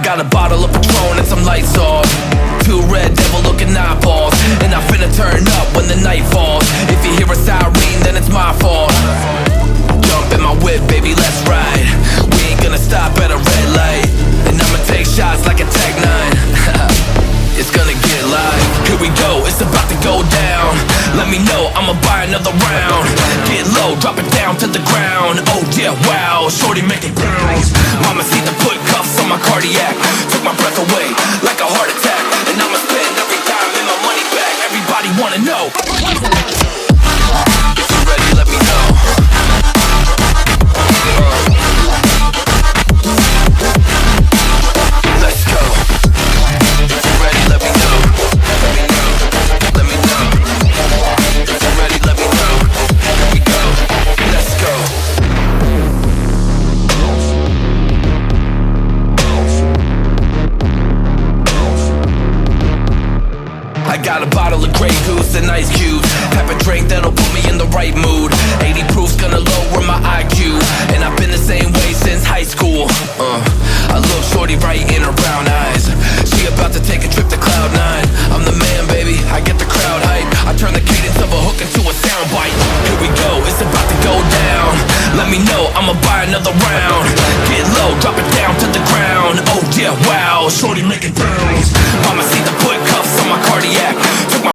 got a bottle of Patron and some lights off, two red devil looking eyeballs, and I finna turn up when the night falls. If you hear a siren, then it's my fault. Jump in my whip, baby, let's ride. We ain't gonna stop at a red light, and I'ma take shots like a Tech 9. It's gonna get live. Here we go, it's about to go down. Let me know, I'ma buy another round. Get low, drop it down to the ground. Oh yeah, wow, shorty making bounce. Mama see the put cuffs on my cardiac. Took my breath away like a heart attack. And I'ma spend every dime and my money back. Everybody wanna know. If you're ready, let me know. Let's go. If you're ready, let me know. Let me know. Let me know. If you're ready, let me know. Here we go. Let's go. I got a bottle of Grey Goose and ice cubes. Have a drink that'll put me in the right mood. 80 proof's gonna lower my IQ, and I've been the same way since high school. I look shorty right in her brown eyes. She about to take a trip to Cloud 9. I'm the man, baby, I get the crowd hype. I turn the cadence of a hook into a soundbite. Here we go, it's about to go down. Let me know, I'ma buy another round. Get low, drop it down to the ground. Oh yeah, wow, shorty making bounce. Mama see the put cuffs on my cardiac. Took my